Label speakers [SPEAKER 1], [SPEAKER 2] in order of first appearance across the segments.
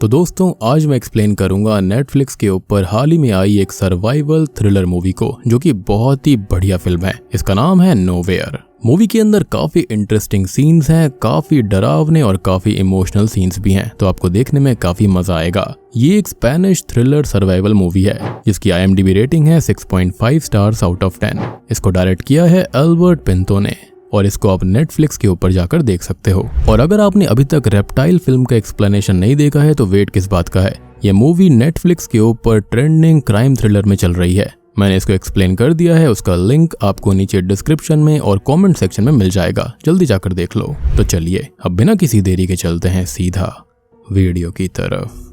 [SPEAKER 1] तो दोस्तों आज मैं एक्सप्लेन करूंगा नेटफ्लिक्स के ऊपर हाल ही में आई एक सर्वाइवल थ्रिलर मूवी को, जो कि बहुत ही बढ़िया फिल्म है। इसका नाम है नोवेयर। मूवी के अंदर काफी इंटरेस्टिंग सीन्स हैं, काफी डरावने और काफी इमोशनल सीन्स भी हैं, तो आपको देखने में काफी मजा आएगा। ये एक स्पेनिश थ्रिलर सर्वाइवल मूवी है जिसकी IMDb रेटिंग है 6.5 स्टार्स आउट ऑफ 10। इसको डायरेक्ट किया है एल्बर्ट पिंतो ने और इसको आप नेटफ्लिक्स के ऊपर जाकर देख सकते हो। और अगर आपने अभी तक रेप्टाइल फिल्म का एक्सप्लेनेशन नहीं देखा है तो वेट किस बात का है। ये मूवी नेटफ्लिक्स के ऊपर ट्रेंडिंग क्राइम थ्रिलर में चल रही है। मैंने इसको एक्सप्लेन कर दिया है, उसका लिंक आपको नीचे डिस्क्रिप्शन में और कमेंट सेक्शन में मिल जाएगा, जल्दी जाकर देख लो। तो चलिए अब बिना किसी देरी के चलते हैं सीधा वीडियो की तरफ।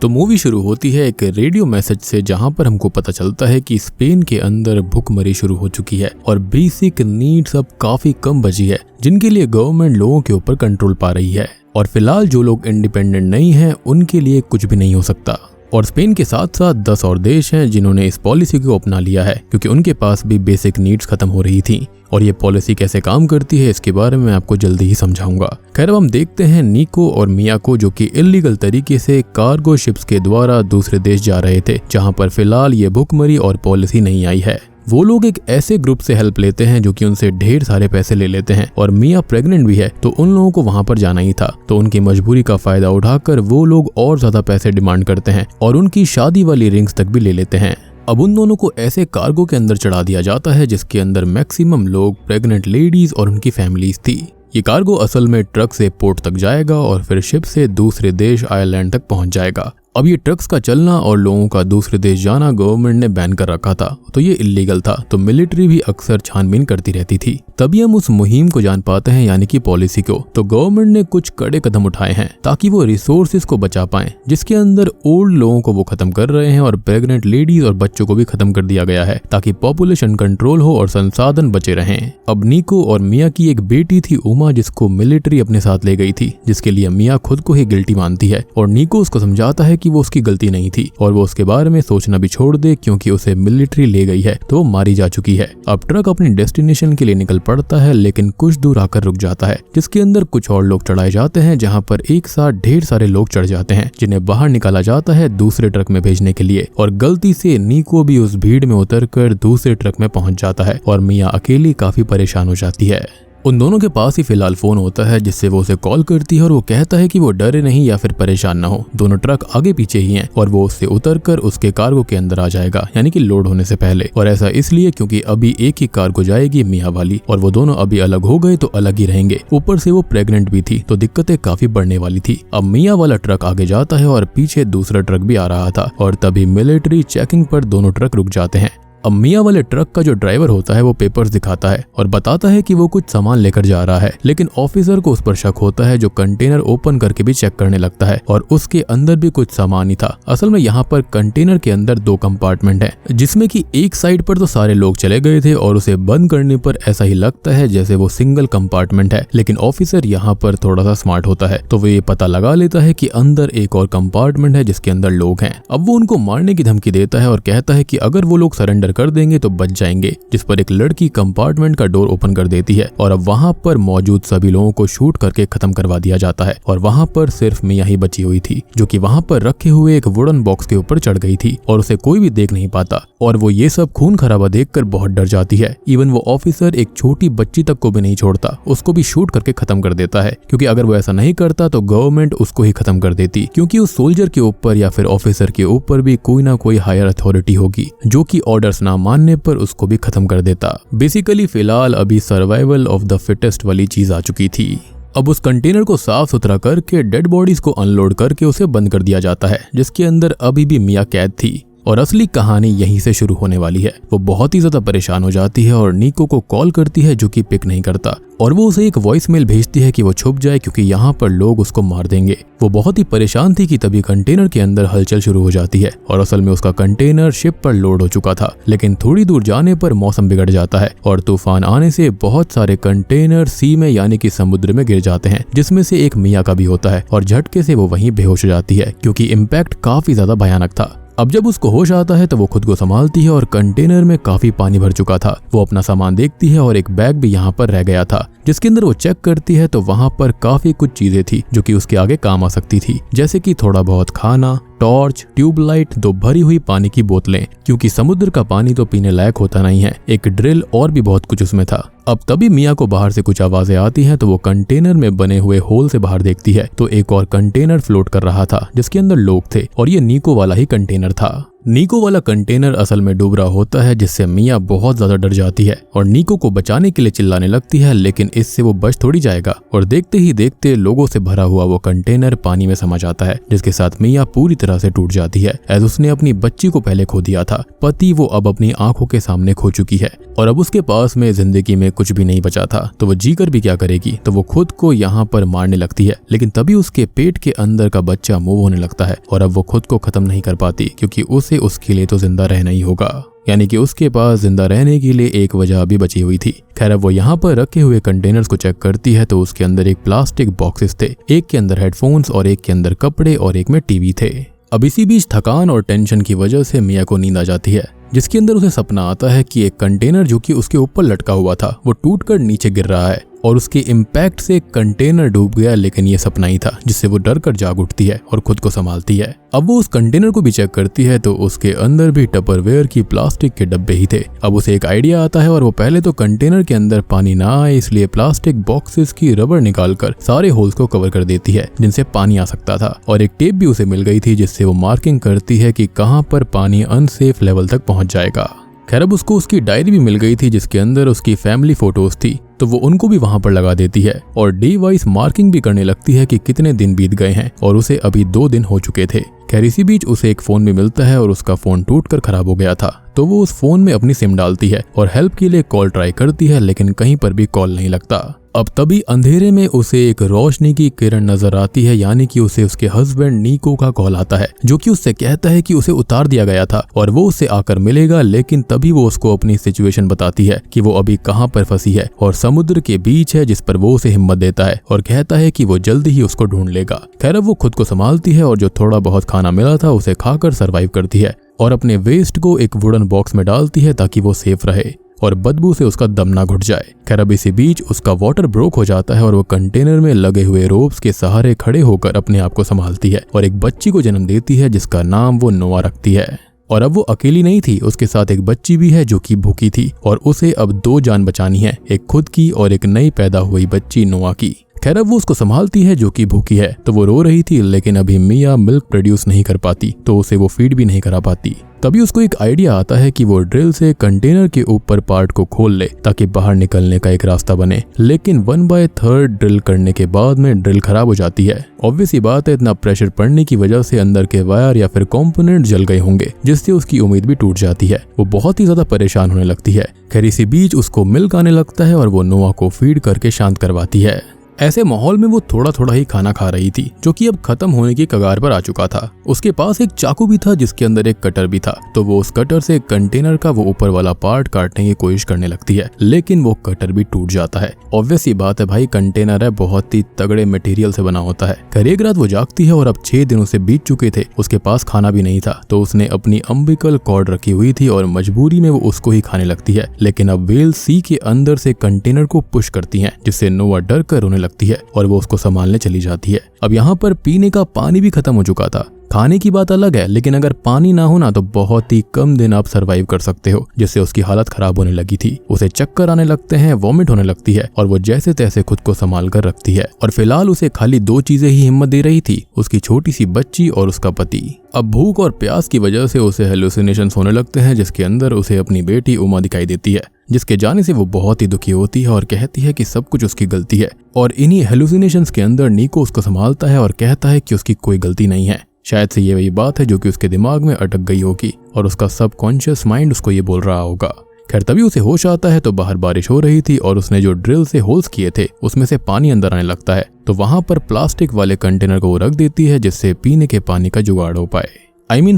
[SPEAKER 1] तो मूवी शुरू होती है एक रेडियो मैसेज से, जहां पर हमको पता चलता है कि स्पेन के अंदर भूखमरी शुरू हो चुकी है और बेसिक नीड्स अब काफी कम बची है, जिनके लिए गवर्नमेंट लोगों के ऊपर कंट्रोल पा रही है। और फिलहाल जो लोग इंडिपेंडेंट नहीं हैं उनके लिए कुछ भी नहीं हो सकता। और स्पेन के साथ साथ 10 और देश हैं जिन्होंने इस पॉलिसी को अपना लिया है, क्योंकि उनके पास भी बेसिक नीड्स खत्म हो रही थी। और ये पॉलिसी कैसे काम करती है इसके बारे में आपको जल्दी ही समझाऊंगा। खैर अब हम देखते हैं निको और मिया को, जो कि इलीगल तरीके से कार्गो शिप्स के द्वारा दूसरे देश जा रहे थे, जहां पर फिलहाल ये भुखमरी और पॉलिसी नहीं आई है। वो लोग एक ऐसे ग्रुप से हेल्प लेते हैं जो कि उनसे ढेर सारे पैसे ले लेते हैं। और मिया प्रेग्नेंट भी है, तो उन लोगों को वहां पर जाना ही था। तो उनकी मजबूरी का फायदा उठाकर वो लोग और ज्यादा पैसे डिमांड करते हैं और उनकी शादी वाली रिंग्स तक भी ले लेते हैं। अब उन दोनों को ऐसे कार्गो के अंदर चढ़ा दिया जाता है जिसके अंदर मैक्सिमम लोग प्रेग्नेंट लेडीज और उनकी फैमिलीज थी। ये कार्गो असल में ट्रक से पोर्ट तक जाएगा और फिर शिप से दूसरे देश आयरलैंड तक पहुंच जाएगा। अब ये ट्रक्स का चलना और लोगों का दूसरे देश जाना गवर्नमेंट ने बैन कर रखा था, तो ये इलीगल था। तो मिलिट्री भी अक्सर छानबीन करती रहती थी। तभी हम उस मुहिम को जान पाते हैं, यानी कि पॉलिसी को। तो गवर्नमेंट ने कुछ कड़े कदम उठाए हैं ताकि वो रिसोर्सेज को बचा पाएं, जिसके अंदर ओल्ड लोगों को वो खत्म कर रहे हैं और प्रेग्नेंट लेडीज और बच्चों को भी खत्म कर दिया गया है, ताकि पॉपुलेशन कंट्रोल हो और संसाधन बचे रहें। अब निको और मिया की एक बेटी थी उमा, जिसको मिलिट्री अपने साथ ले गई थी, जिसके लिए मिया खुद को ही गिल्टी मानती है। और निको उसको समझाता है कि वो उसकी गलती नहीं थी और वो उसके बारे में सोचना भी छोड़ दे, क्योंकि उसे मिलिट्री ले गई है तो वो मारी जा चुकी है। अब ट्रक अपनी डेस्टिनेशन के लिए निकल पड़ता है, लेकिन कुछ दूर आकर रुक जाता है, जिसके अंदर कुछ और लोग चढ़ाए जाते हैं, जहां पर एक साथ ढेर सारे लोग चढ़ जाते हैं, जिन्हें बाहर निकाला जाता है दूसरे ट्रक में भेजने के लिए। और गलती से निको भी उस भीड़ में उतरकर दूसरे ट्रक में पहुंच जाता है और मिया अकेली काफी परेशान हो जाती है। उन दोनों के पास ही फिलहाल फोन होता है, जिससे वो उसे कॉल करती है और वो कहता है कि वो डरे नहीं या फिर परेशान ना हो, दोनों ट्रक आगे पीछे ही हैं और वो उससे उतरकर उसके कार्गो के अंदर आ जाएगा, यानी कि लोड होने से पहले। और ऐसा इसलिए क्योंकि अभी एक ही कार्गो जाएगी मिया वाली, और वो दोनों अभी अलग हो गए तो अलग ही रहेंगे। ऊपर से वो प्रेग्नेंट भी थी, तो दिक्कतें काफी बढ़ने वाली थी। अब मिया वाला ट्रक आगे जाता है और पीछे दूसरा ट्रक भी आ रहा था, और तभी मिलिट्री चेकिंग पर दोनों ट्रक रुक जाते हैं। अब मिया वाले ट्रक का जो ड्राइवर होता है वो पेपर्स दिखाता है और बताता है कि वो कुछ सामान लेकर जा रहा है, लेकिन ऑफिसर को उस पर शक होता है, जो कंटेनर ओपन करके भी चेक करने लगता है और उसके अंदर भी कुछ सामान ही था। असल में यहाँ पर कंटेनर के अंदर 2 कंपार्टमेंट है, जिसमें कि एक साइड पर तो सारे लोग चले गए थे और उसे बंद करने पर ऐसा ही लगता है जैसे वो सिंगल कंपार्टमेंट है। लेकिन ऑफिसर यहाँ पर थोड़ा सा स्मार्ट होता है, तो वो ये पता लगा लेता है कि अंदर एक और कंपार्टमेंट है जिसके अंदर लोग हैं। अब वो उनको मारने की धमकी देता है और कहता है कि अगर वो लोग सरेंडर कर देंगे तो बच जाएंगे, जिस पर एक लड़की कंपार्टमेंट का डोर ओपन कर देती है और अब वहां पर मौजूद सभी लोगों को शूट करके खत्म करवा दिया जाता है। और वहां पर सिर्फ मिया ही बची हुई थी, जो कि वहां पर रखे हुए एक वुडन बॉक्स के ऊपर चढ़ गई थी और उसे कोई भी देख नहीं पाता। और वो ये सब खून खराबा देखकर बहुत डर जाती है। इवन वो ऑफिसर एक छोटी बच्ची तक को भी नहीं छोड़ता, उसको भी शूट करके खत्म कर देता है, क्योंकि अगर वो ऐसा नहीं करता तो गवर्नमेंट उसको ही खत्म कर देती, क्योंकि उस सोल्जर के ऊपर या फिर ऑफिसर के ऊपर भी कोई ना कोई हायर अथॉरिटी होगी, जो कि ऑर्डर्स ना मानने पर उसको भी खत्म कर देता। बेसिकली फिलहाल अभी सर्वाइवल ऑफ द फिटेस्ट वाली चीज आ चुकी थी। अब उस कंटेनर को साफ सुथरा करके डेड बॉडीज को अनलोड करके उसे बंद कर दिया जाता है, जिसके अंदर अभी भी मिया कैद थी। और असली कहानी यहीं से शुरू होने वाली है। वो बहुत ही ज्यादा परेशान हो जाती है और निको को कॉल करती है, जो कि पिक नहीं करता, और वो उसे एक वॉइस मेल भेजती है कि वो छुप जाए, क्योंकि यहाँ पर लोग उसको मार देंगे। वो बहुत ही परेशान थी कि तभी कंटेनर के अंदर हलचल शुरू हो जाती है और असल में उसका कंटेनर शिप पर लोड हो चुका था। लेकिन थोड़ी दूर जाने पर मौसम बिगड़ जाता है और तूफान आने से बहुत सारे कंटेनर सी में यानी कि समुद्र में गिर जाते हैं, जिसमें से एक मिया का भी होता है और झटके से वो वहीं बेहोश हो जाती है, क्योंकि इम्पैक्ट काफी ज्यादा भयानक था। अब जब उसको होश आता है तो वो खुद को संभालती है और कंटेनर में काफी पानी भर चुका था। वो अपना सामान देखती है और एक बैग भी यहाँ पर रह गया था, जिसके अंदर वो चेक करती है तो वहाँ पर काफी कुछ चीजें थी जो कि उसके आगे काम आ सकती थी, जैसे कि थोड़ा बहुत खाना, टॉर्च, ट्यूबलाइट, 2 भरी हुई पानी की बोतलें, क्योंकि समुद्र का पानी तो पीने लायक होता नहीं है, एक ड्रिल और भी बहुत कुछ उसमें था। अब तभी मिया को बाहर से कुछ आवाजें आती हैं तो वो कंटेनर में बने हुए होल से बाहर देखती है तो एक और कंटेनर फ्लोट कर रहा था जिसके अंदर लोग थे और ये निको वाला ही कंटेनर था। निको वाला कंटेनर असल में डूब रहा होता है, जिससे मिया बहुत ज्यादा डर जाती है और निको को बचाने के लिए चिल्लाने लगती है, लेकिन इससे वो बच थोड़ी जाएगा और देखते ही देखते लोगों से भरा हुआ वो कंटेनर पानी में समा जाता है, जिसके साथ मिया पूरी तरह से टूट जाती है। एज उसने अपनी बच्ची को पहले खो दिया था, पति वो अब अपनी आंखों के सामने खो चुकी है और अब उसके पास में जिंदगी में कुछ भी नहीं बचा था, तो वो जीकर भी क्या करेगी। तो वो खुद को यहाँ पर मारने लगती है, लेकिन तभी उसके पेट के अंदर का बच्चा मूव होने लगता है और अब वो खुद को खत्म नहीं कर पाती, क्योंकि उसे उसके लिए तो जिंदा रहना ही होगा, यानी कि उसके पास जिंदा रहने के लिए एक वजह भी बची हुई थी। खैर अब वो यहाँ पर रखे हुए कंटेनर्स को चेक करती है तो उसके अंदर एक प्लास्टिक बॉक्सेस थे, एक के अंदर हेडफोन्स और एक के अंदर कपड़े और एक में टीवी थे। अब इसी बीच थकान और टेंशन की वजह से मिया को नींद आ जाती है, जिसके अंदर उसे सपना आता है कि एक कंटेनर जो कि उसके ऊपर लटका हुआ था वो टूटकर नीचे गिर रहा है और उसके इम्पैक्ट से कंटेनर डूब गया, लेकिन ये सपना ही था, जिससे वो डर कर जाग उठती है और खुद को संभालती है। अब वो उस कंटेनर को भी चेक करती है तो उसके अंदर भी टपरवेयर की प्लास्टिक के डब्बे ही थे। अब उसे एक आइडिया आता है और वो पहले तो कंटेनर के अंदर पानी ना आए इसलिए प्लास्टिक बॉक्सेस की रबर निकालकर सारे होल्स को कवर कर देती है जिनसे पानी आ सकता था, और एक टेप भी उसे मिल गई थी जिससे वो मार्किंग करती है कि कहाँ पर पानी अनसेफ लेवल तक पहुंच जाएगा। खैर अब उसको उसकी डायरी भी मिल गई थी जिसके अंदर उसकी फैमिली फोटोज थी, तो वो उनको भी वहां पर लगा देती है और डे वाइज मार्किंग भी करने लगती है कि कितने दिन बीत गए हैं और उसे अभी 2 दिन हो चुके थे। खैर इसी बीच उसे एक फोन भी मिलता है और उसका फोन टूटकर खराब हो गया था, तो वो उस फोन में अपनी सिम डालती है और हेल्प के लिए कॉल ट्राई करती है, लेकिन कहीं पर भी कॉल नहीं लगता। अब तभी अंधेरे में उसे एक रोशनी की किरण नजर आती है, यानी कि उसे उसके हस्बैंड निको का कॉल आता है जो कि उससे कहता है कि उसे उतार दिया गया था और वो उससे आकर मिलेगा, लेकिन तभी वो उसको अपनी सिचुएशन बताती है कि वो अभी कहाँ पर फंसी है और समुद्र के बीच है, जिस पर वो उसे हिम्मत देता है और कहता है कि वो जल्दी ही उसको ढूंढ लेगा। खैर अब वो खुद को संभालती है और जो थोड़ा बहुत खाना मिला था उसे खाकर सरवाइव करती है और अपने वेस्ट को एक वुडन बॉक्स में डालती है ताकि वो सेफ रहे और बदबू से उसका दम ना घुट जाए। खैर अब इसी बीच उसका वाटर ब्रोक हो जाता है और वो कंटेनर में लगे हुए रोप्स के सहारे खड़े होकर अपने आप को संभालती है और एक बच्ची को जन्म देती है जिसका नाम वो नोआ रखती है। और अब वो अकेली नहीं थी, उसके साथ एक बच्ची भी है जो कि भूखी थी और उसे अब 2 जान बचानी है, एक खुद की और एक नई पैदा हुई बच्ची नोआ की। खैर अब वो उसको संभालती है जो कि भूखी है, तो वो रो रही थी, लेकिन अभी मिया मिल्क प्रोड्यूस नहीं कर पाती तो उसे वो फीड भी नहीं करा पाती। तभी उसको एक आइडिया आता है कि वो ड्रिल से कंटेनर के ऊपर पार्ट को खोल ले ताकि बाहर निकलने का एक रास्ता बने, लेकिन 1/3 ड्रिल करने के बाद में ड्रिल खराब हो जाती है। ऑब्वियस ही बात है, इतना प्रेशर पड़ने की वजह से अंदर के वायर या फिर कंपोनेंट जल गए होंगे, जिससे उसकी उम्मीद भी टूट जाती है। वो बहुत ही ज्यादा परेशान होने लगती है। खैर इसी बीच उसको मिल्क आने लगता है और वो नोआ को फीड करके शांत करवाती है। ऐसे माहौल में वो थोड़ा थोड़ा ही खाना खा रही थी जो कि अब खत्म होने की कगार पर आ चुका था। उसके पास एक चाकू भी था जिसके अंदर एक कटर भी था, तो वो उस कटर से कंटेनर का वो ऊपर वाला पार्ट काटने की कोशिश करने लगती है, लेकिन वो कटर भी टूट जाता है। ऑब्वियस ही बात है भाई, कंटेनर है, बहुत ही तगड़े मटेरियल से बना होता है। खैर एक रात वो जागती है और अब 6 दिन उसे बीत चुके थे, उसके पास खाना भी नहीं था, तो उसने अपनी अम्बिकल कॉर्ड रखी हुई थी और मजबूरी में वो उसको ही खाने लगती है। लेकिन अब वेल सी के अंदर से कंटेनर को पुश करती है, जिससे नोआ डर कर रोने लगती है और वो उसको संभालने चली जाती है। अब यहाँ पर पीने का पानी भी खत्म हो चुका था। खाने की बात अलग है, लेकिन अगर पानी ना हो ना तो बहुत ही कम दिन आप सरवाइव कर सकते हो, जिससे उसकी हालत खराब होने लगी थी। उसे चक्कर आने लगते हैं, वॉमिट होने लगती है और वो जैसे तैसे खुद को संभाल कर रखती है। और फिलहाल उसे खाली 2 चीजें ही हिम्मत दे रही थी, उसकी छोटी सी बच्ची और उसका पति। अब भूख और प्यास की वजह से उसे हेलुसिनेशंस होने लगते हैं, जिसके अंदर उसे अपनी बेटी उमा दिखाई देती है, जिसके जाने से वो बहुत ही दुखी होती है और कहती है कि सब कुछ उसकी गलती है। और इन्हीं हेलुसिनेशंस के अंदर निको उसको संभालता है और कहता है कि उसकी कोई गलती नहीं है। शायद से ये वही बात है जो कि उसके दिमाग में अटक गई होगी और उसका सबकॉन्शियस माइंड उसको ये बोल रहा होगा। खैर तभी उसे होश आता है तो बाहर बारिश हो रही थी और उसने जो ड्रिल से होल्स किए थे उसमें से पानी अंदर आने लगता है, तो वहां पर प्लास्टिक वाले कंटेनर को रख देती है जिससे पीने के पानी का जुगाड़ हो पाए।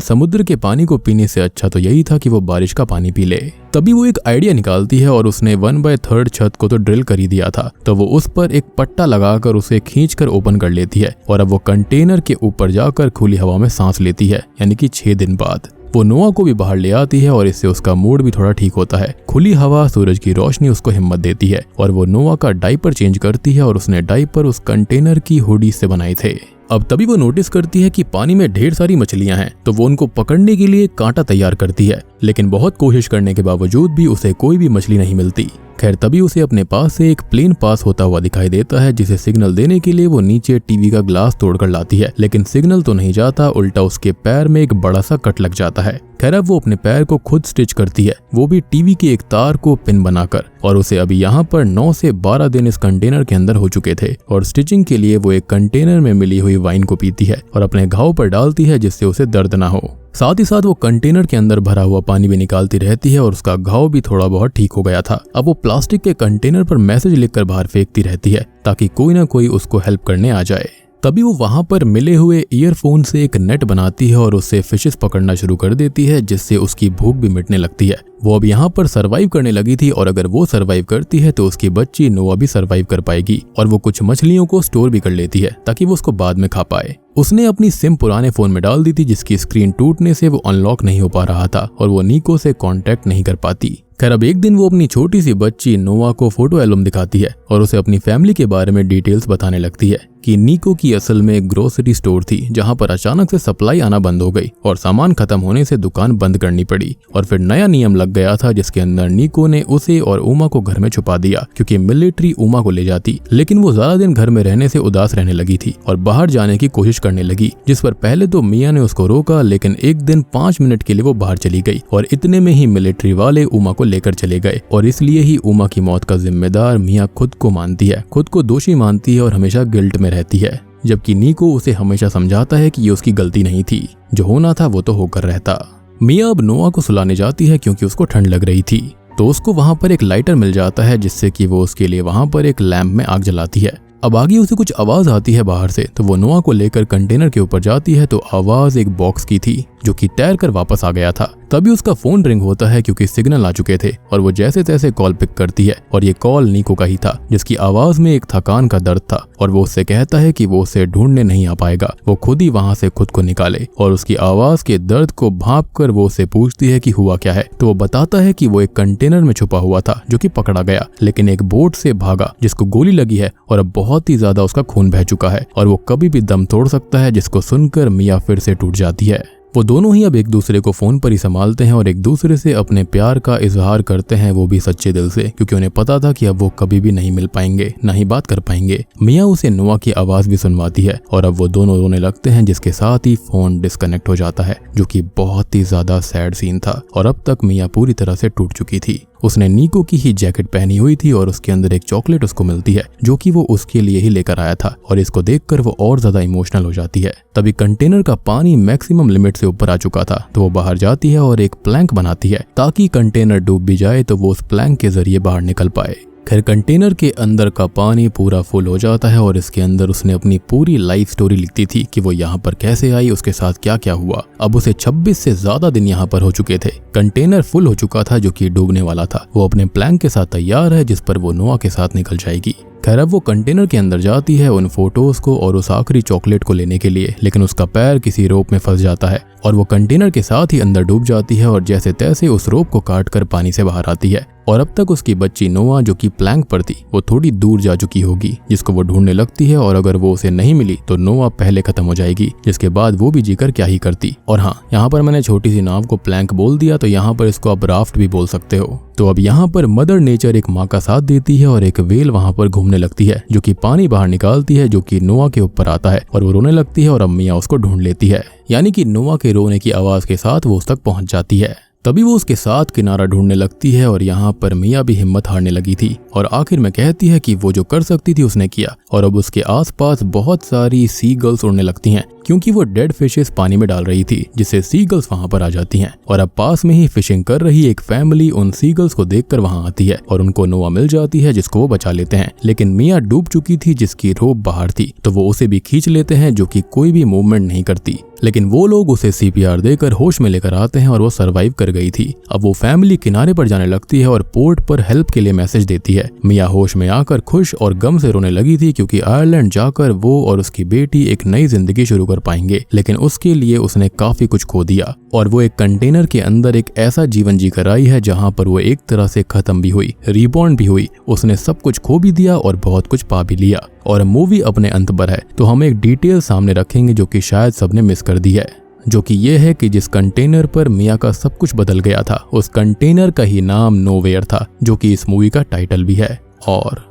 [SPEAKER 1] समुद्र के पानी को पीने से अच्छा तो यही था कि वो बारिश का पानी पी ले। तभी वो एक आइडिया निकालती है और उसने 1/3 छत को तो ड्रिल कर ही दिया था, तो वो उस पर एक पट्टा लगाकर उसे खींचकर ओपन कर लेती है और अब वो कंटेनर के ऊपर जाकर खुली हवा में सांस लेती है, यानी कि 6 दिन बाद। वो नोआ को भी बाहर ले आती है और इससे उसका मूड भी थोड़ा ठीक होता है। खुली हवा, सूरज की रोशनी उसको हिम्मत देती है और वो नोआ का डायपर चेंज करती है और उसने डायपर उस कंटेनर की हुडी से बनाए थे। अब तभी वो नोटिस करती है कि पानी में ढेर सारी मछलियां हैं, तो वो उनको पकड़ने के लिए कांटा तैयार करती है, लेकिन बहुत कोशिश करने के बावजूद भी उसे कोई भी मछली नहीं मिलती। खैर तभी उसे अपने पास से एक प्लेन पास होता हुआ दिखाई देता है, जिसे सिग्नल देने के लिए वो नीचे टीवी का ग्लास तोड़कर लाती है, लेकिन सिग्नल तो नहीं जाता, उल्टा उसके पैर में एक बड़ा सा कट लग जाता है। खैर अब वो अपने पैर को खुद स्टिच करती है, वो भी टीवी के एक तार को पिन बनाकर, और उसे अभी यहाँ पर 9 से 12 दिन इस कंटेनर के अंदर हो चुके थे। और स्टिचिंग के लिए वो एक कंटेनर में मिली हुई वाइन को पीती है और अपने घाव पर डालती है, जिससे उसे दर्द ना हो। साथ ही साथ वो कंटेनर के अंदर भरा हुआ पानी भी निकालती रहती है और उसका घाव भी थोड़ा बहुत ठीक हो गया था। अब वो प्लास्टिक के कंटेनर पर मैसेज लिखकर बाहर फेंकती रहती है ताकि कोई ना कोई उसको हेल्प करने आ जाए। तभी वो वहां पर मिले हुए ईयरफोन से एक नेट बनाती है और उससे फिशेस पकड़ना शुरू कर देती है, जिससे उसकी भूख भी मिटने लगती है। वो अब यहाँ पर सरवाइव करने लगी थी और अगर वो सरवाइव करती है तो उसकी बच्ची नोआ भी सरवाइव कर पाएगी। और वो कुछ मछलियों को स्टोर भी कर लेती है ताकि वो उसको बाद में खा पाए। उसने अपनी सिम पुराने फोन में डाल दी थी, जिसकी स्क्रीन टूटने से वो अनलॉक नहीं हो पा रहा था और वो निको से कांटेक्ट नहीं कर पाती। खैर अब एक दिन वो अपनी छोटी सी बच्ची नोआ को फोटो एल्बम दिखाती है और उसे अपनी फैमिली के बारे में डिटेल्स बताने लगती है कि निको की असल में एक ग्रोसरी स्टोर थी, जहां पर अचानक से सप्लाई आना बंद हो गई और सामान खत्म होने से दुकान बंद करनी पड़ी। और फिर नया नियम लग गया था, जिसके अंदर निको ने उसे और उमा को घर में छुपा दिया, क्योंकि मिलिट्री उमा को ले जाती। लेकिन वो ज्यादा दिन घर में रहने से उदास रहने लगी थी और बाहर जाने की कोशिश करने लगी, जिस पर पहले तो मिया ने उसको रोका, लेकिन एक दिन 5 मिनट के लिए वो बाहर चली गई और इतने में ही मिलिट्री वाले उमा को लेकर चले गए। और इसलिए ही उमा की मौत का जिम्मेदार मिया खुद को मानती है, खुद को दोषी मानती है और हमेशा गिल्ट में रहती है, जबकि निको उसे हमेशा समझाता है कि ये उसकी गलती नहीं थी, जो होना था वो तो होकर रहता। मिया अब नोआ को सुलाने जाती है क्योंकि उसको ठंड लग रही थी, तो उसको वहां पर एक लाइटर मिल जाता है, जिससे कि वो उसके लिए वहां पर एक लैंप में आग जलाती है। अब आगे उसे कुछ आवाज आती है बाहर से, तो वो नोआ को लेकर कंटेनर के ऊपर जाती है, तो आवाज एक बॉक्स की थी जो कि तैर कर वापस आ गया था। तभी उसका फोन रिंग होता है क्योंकि सिग्नल आ चुके थे और वो जैसे तैसे कॉल पिक करती है और ये कॉल निको का ही था, जिसकी आवाज में एक थकान का दर्द था और वो उससे कहता है कि वो उसे ढूंढने नहीं आ पाएगा, वो खुद ही वहां से खुद को निकाले। और उसकी आवाज के दर्द को भांप कर वो उससे पूछती है कि हुआ क्या है, तो वो बताता है कि वो एक कंटेनर में छुपा हुआ था जो कि पकड़ा गया, लेकिन एक बोट से भागा जिसको गोली लगी है और अब बहुत ही ज्यादा उसका खून बह चुका है और वो कभी भी दम तोड़ सकता है, जिसको सुनकर मिया फिर से टूट जाती है। वो दोनों ही अब एक दूसरे को फोन पर ही संभालते हैं और एक दूसरे से अपने प्यार का इजहार करते हैं, वो भी सच्चे दिल से, क्योंकि उन्हें पता था कि अब वो कभी भी नहीं मिल पाएंगे, ना ही बात कर पाएंगे। मिया उसे नोआ की आवाज भी सुनवाती है और अब वो दोनों रोने लगते हैं, जिसके साथ ही फोन डिस्कनेक्ट हो जाता है, जो कि बहुत ही ज्यादा सैड सीन था। और अब तक मिया पूरी तरह से टूट चुकी थी। उसने निको की ही जैकेट पहनी हुई थी और उसके अंदर एक चॉकलेट उसको मिलती है, जो कि वो उसके लिए ही लेकर आया था, और इसको देखकर वो और ज्यादा इमोशनल हो जाती है। तभी कंटेनर का पानी मैक्सिमम लिमिट से ऊपर आ चुका था, तो वो बाहर जाती है और एक प्लैंक बनाती है ताकि कंटेनर डूब भी जाए तो वो उस प्लैंक के जरिए बाहर निकल पाए। खैर कंटेनर के अंदर का पानी पूरा फुल हो जाता है और इसके अंदर उसने अपनी पूरी लाइफ स्टोरी लिखती थी कि वो यहाँ पर कैसे आई, उसके साथ क्या क्या हुआ। अब उसे 26 से ज्यादा दिन यहाँ पर हो चुके थे। कंटेनर फुल हो चुका था जो कि डूबने वाला था। वो अपने प्लैंक के साथ तैयार है, जिस पर वो नोआ के साथ निकल जाएगी। खैर अब वो कंटेनर के अंदर जाती है उन फोटोज को और उस आखिरी चॉकलेट को लेने के लिए, लेकिन उसका पैर किसी रोप में फंस जाता है और वो कंटेनर के साथ ही अंदर डूब जाती है और जैसे तैसे उस रोप को काटकर पानी से बाहर आती है। और अब तक उसकी बच्ची नोआ जो कि प्लैंक पर थी, वो थोड़ी दूर जा चुकी होगी, जिसको वो ढूंढने लगती है और अगर वो उसे नहीं मिली तो नोआ पहले खत्म हो जाएगी, जिसके बाद वो भी जीकर क्या ही करती। और हाँ, यहाँ पर मैंने छोटी सी नाव को प्लैंक बोल दिया, तो यहाँ पर इसको आप राफ्ट भी बोल सकते हो। तो अब यहाँ पर मदर नेचर एक माँ का साथ देती है और एक वेल वहाँ पर घूमने लगती है, जो कि पानी बाहर निकालती है, जो कि नोआ के ऊपर आता है और वो रोने लगती है और अब मिया उसको ढूंढ लेती है, यानी कि नोआ के रोने की आवाज के साथ वो उस तक पहुंच जाती है। तभी वो उसके साथ किनारा ढूंढने लगती है और यहाँ पर मिया भी हिम्मत हारने लगी थी और आखिर में कहती है कि वो जो कर सकती थी उसने किया। और अब उसके आसपास बहुत सारी सी गर्ल्स उड़ने लगती हैं, क्योंकि वो डेड फिशेस पानी में डाल रही थी, जिससे सी गर्ल्स वहां पर आ जाती हैं। और अब पास में ही फिशिंग कर रही एक फैमिली उन सी गर्ल्स को देखकर वहां आती है और उनको नोआ मिल जाती है, जिसको वो बचा लेते हैं। लेकिन मिया डूब चुकी थी, जिसकी रोप बाहर थी, तो वो उसे भी खींच लेते हैं, जो कि कोई भी मूवमेंट नहीं करती। लेकिन वो लोग उसे CPR देकर होश में लेकर आते हैं और वो सरवाइव कर गई थी। अब वो फैमिली किनारे पर जाने लगती है और पोर्ट पर हेल्प के लिए मैसेज देती है। मिया होश में आकर खुश और गम से रोने लगी थी क्योंकि आयरलैंड जाकर वो और उसकी बेटी एक नई जिंदगी शुरू कर पाएंगे, लेकिन उसके लिए उसने काफी कुछ खो दिया और वो एक कंटेनर के अंदर एक ऐसा जीवन जीकर आई है जहाँ पर वो एक तरह से खत्म भी हुई, रिबॉर्न भी हुई। उसने सब कुछ खो भी दिया और बहुत कुछ पा भी लिया। और मूवी अपने अंत पर है तो हम एक डिटेल सामने रखेंगे जो कि शायद सबने मिस कर दी है, जो कि ये है कि जिस कंटेनर पर मिया का सब कुछ बदल गया था उस कंटेनर का ही नाम नोवेयर था, जो कि इस मूवी का टाइटल भी है। और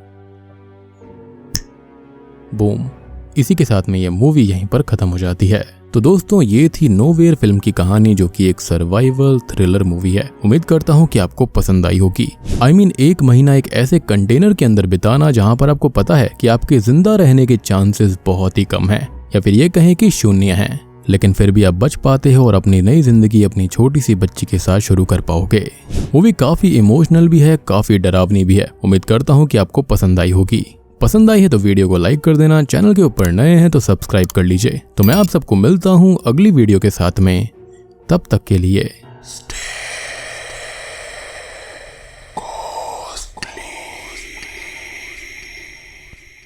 [SPEAKER 1] बूम, इसी के साथ में ये मूवी यहीं पर खत्म हो जाती है। तो दोस्तों ये थी नोवेयर फिल्म की कहानी, जो कि एक सर्वाइवल थ्रिलर मूवी है। उम्मीद करता हूँ कि आपको पसंद आई होगी। एक महीना एक ऐसे कंटेनर के अंदर बिताना जहाँ पर आपको पता है कि आपके जिंदा रहने के चांसेस बहुत ही कम हैं, या फिर ये कहें कि शून्य हैं, लेकिन फिर भी आप बच पाते हो और अपनी नई जिंदगी अपनी छोटी सी बच्ची के साथ शुरू कर पाओगे। मूवी काफी इमोशनल भी है, काफी डरावनी भी है। उम्मीद करता हूँ कि आपको पसंद आई होगी। पसंद आई है तो वीडियो को लाइक कर देना, चैनल के ऊपर नए हैं तो सब्सक्राइब कर लीजिए। तो मैं आप सबको मिलता हूँ अगली वीडियो के साथ में, तब तक के लिए